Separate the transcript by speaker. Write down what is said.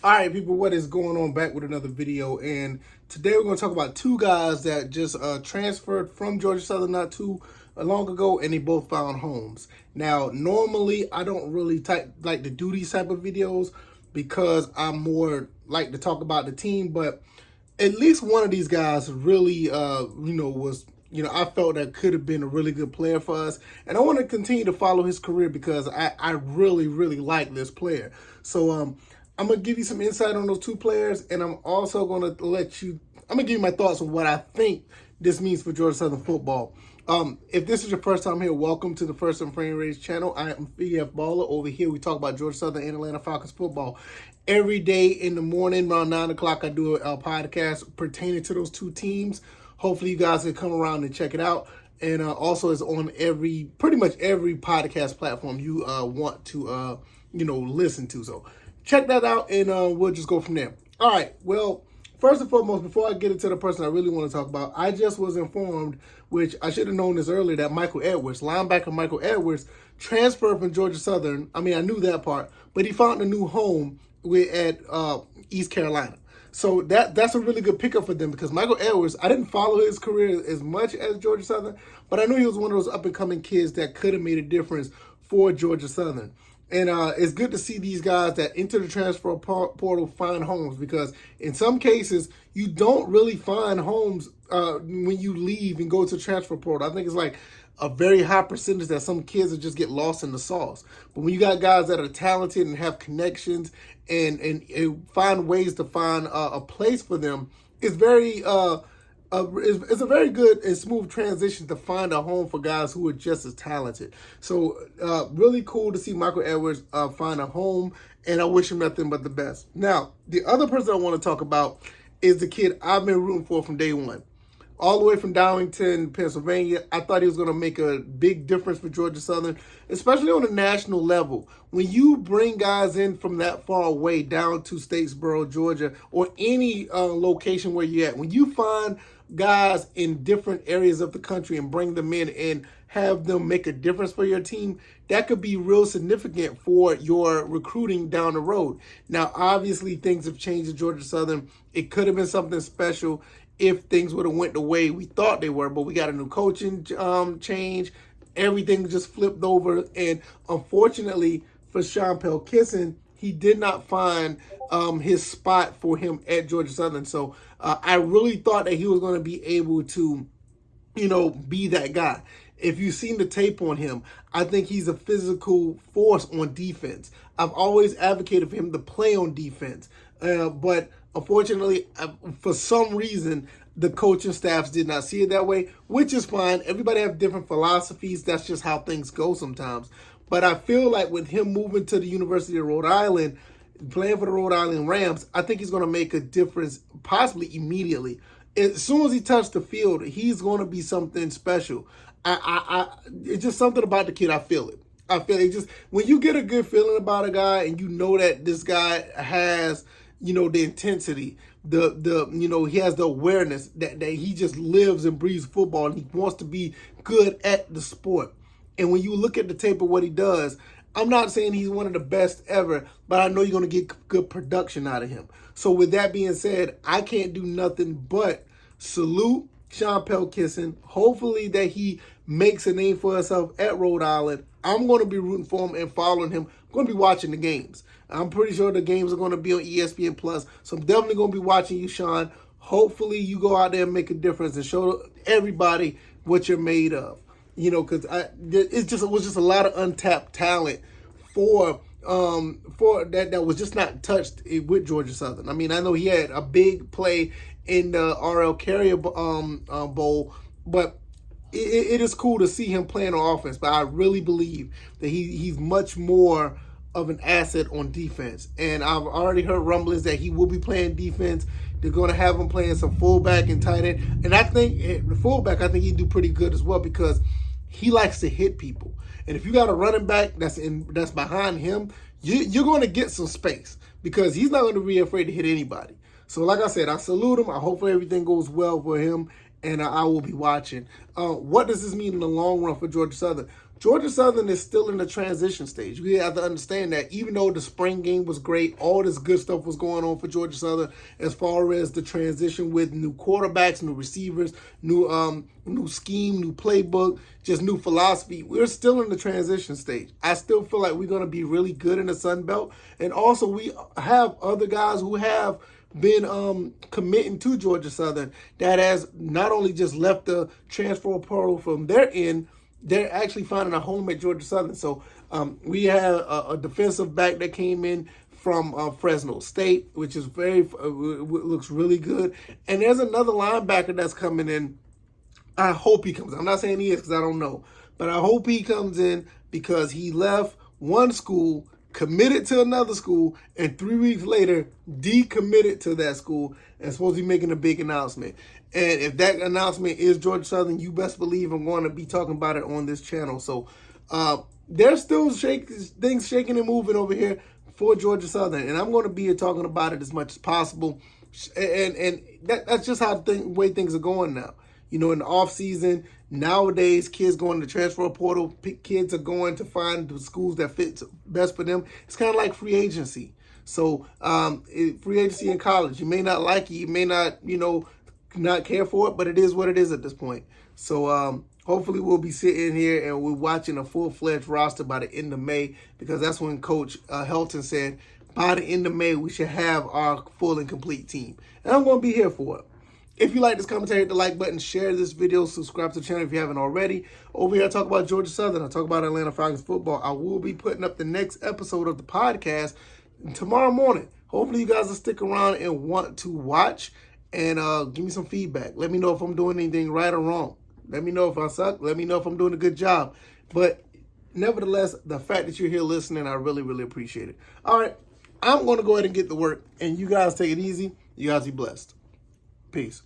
Speaker 1: All right, people, what is going on? Back with another video, and today we're going to talk about two guys that just transferred from Georgia Southern not too long ago, and they both found homes. Now, normally I don't really like to do these type of videos because I'm more like to talk about the team, but at least one of these guys really, was. I felt that could have been a really good player for us. And I want to continue to follow his career because I really, really like this player. So I'm going to give you some insight on those two players. And I'm also going to I'm going to give you my thoughts on what I think this means for Georgia Southern football. If this is your first time here, welcome to the First and Frame Raised channel. I am VF Baller. Over here, we talk about Georgia Southern and Atlanta Falcons football. Every day in the morning, around 9 o'clock, I do a podcast pertaining to those two teams. Hopefully, you guys can come around and check it out. And also, it's on pretty much every podcast platform you want to, listen to. So check that out, and we'll just go from there. All right. Well, first and foremost, before I get into the person I really want to talk about, I just was informed, which I should have known this earlier, that linebacker Micheal Edwards, transferred from Georgia Southern. I mean, I knew that part, but he found a new home at East Carolina. So that's a really good pickup for them because Micheal Edwards, I didn't follow his career as much as Georgia Southern, but I knew he was one of those up-and-coming kids that could have made a difference for Georgia Southern. And it's good to see these guys that enter the transfer portal find homes because in some cases, you don't really find homes when you leave and go to the transfer portal. I think it's like a very high percentage that some kids will just get lost in the sauce. But when you got guys that are talented and have connections and find ways to find a place for them, it's a very good and smooth transition to find a home for guys who are just as talented. So really cool to see Micheal Edwards find a home, and I wish him nothing but the best. Now, the other person I want to talk about is the kid I've been rooting for from day one. All the way from Darlington, Pennsylvania, I thought he was going to make a big difference for Georgia Southern, especially on a national level. When you bring guys in from that far away down to Statesboro, Georgia, or any location where you're at, when you find guys in different areas of the country and bring them in and have them make a difference for your team, that could be real significant for your recruiting down the road. Now, obviously, things have changed at Georgia Southern. It could have been something special if things would have went the way we thought they were, but we got a new coaching change. Everything just flipped over, and unfortunately for Sean Pelkisson, he did not find his spot for him at Georgia Southern. So I really thought that he was going to be able to, be that guy. If you've seen the tape on him, I think he's a physical force on defense. I've always advocated for him to play on defense, but unfortunately, for some reason, the coaching staffs did not see it that way, which is fine. Everybody have different philosophies. That's just how things go sometimes. But I feel like with him moving to the University of Rhode Island, playing for the Rhode Island Rams, I think he's going to make a difference possibly immediately. As soon as he touched the field, he's going to be something special. It's just something about the kid. I feel it. Just when you get a good feeling about a guy and you know that this guy has, the intensity, he has the awareness that he just lives and breathes football and he wants to be good at the sport. And when you look at the tape of what he does, I'm not saying he's one of the best ever, but I know you're going to get good production out of him. So with that being said, I can't do nothing but salute Sean Pelkisson. Hopefully that he makes a name for himself at Rhode Island. I'm going to be rooting for him and following him. I'm going to be watching the games. I'm pretty sure the games are going to be on ESPN Plus. So I'm definitely going to be watching you, Sean. Hopefully you go out there and make a difference and show everybody what you're made of. Because it was just a lot of untapped talent for that was just not touched with Georgia Southern. I mean, I know he had a big play in the RL Carrier Bowl, but it is cool to see him playing on offense. But I really believe that he's much more of an asset on defense. And I've already heard rumblings that he will be playing defense. They're going to have him playing some fullback and tight end. And I think the fullback, I think he'd do pretty good as well because he likes to hit people. And if you got a running back that's behind him, you're going to get some space because he's not going to be afraid to hit anybody. So like I said, I salute him. I hope everything goes well for him, and I will be watching. What does this mean in the long run for Georgia Southern? Georgia Southern is still in the transition stage. We have to understand that even though the spring game was great, all this good stuff was going on for Georgia Southern as far as the transition with new quarterbacks, new receivers, new scheme, new playbook, just new philosophy. We're still in the transition stage. I still feel like we're going to be really good in the Sun Belt. And also we have other guys who have been committing to Georgia Southern that has not only just left the transfer portal from their end, they're actually finding a home at Georgia Southern. So we had a defensive back that came in from Fresno State, which is looks really good. And there's another linebacker that's coming in. I hope he comes. I'm not saying he is because I don't know. But I hope he comes in because he left one school, committed to another school, and 3 weeks later decommitted to that school and supposed to be making a big announcement. And if that announcement is Georgia Southern, you best believe I'm going to be talking about it on this channel. So there's still things shaking and moving over here for Georgia Southern, and I'm going to be here talking about it as much as possible. And that's just how the way things are going now. You know, in the off season, nowadays, kids going to the transfer portal, kids are going to find the schools that fit best for them. It's kind of like free agency. So free agency in college, you may not like it, you may not, not care for it, but it is what it is at this point. So hopefully we'll be sitting here and we're watching a full-fledged roster by the end of May, because that's when Coach Helton said by the end of May we should have our full and complete team. And I'm going to be here for it. If you like this commentary, hit the like button, share this video, subscribe to the channel if you haven't already. Over here I talk about Georgia Southern, I talk about Atlanta Falcons football. I will be putting up the next episode of the podcast tomorrow morning. Hopefully you guys will stick around and want to watch. And give me some feedback. Let me know if I'm doing anything right or wrong. Let me know if I suck. Let me know if I'm doing a good job. But nevertheless, the fact that you're here listening, I really, really appreciate it. All right, I'm going to go ahead and get to work. And you guys take it easy. You guys be blessed. Peace.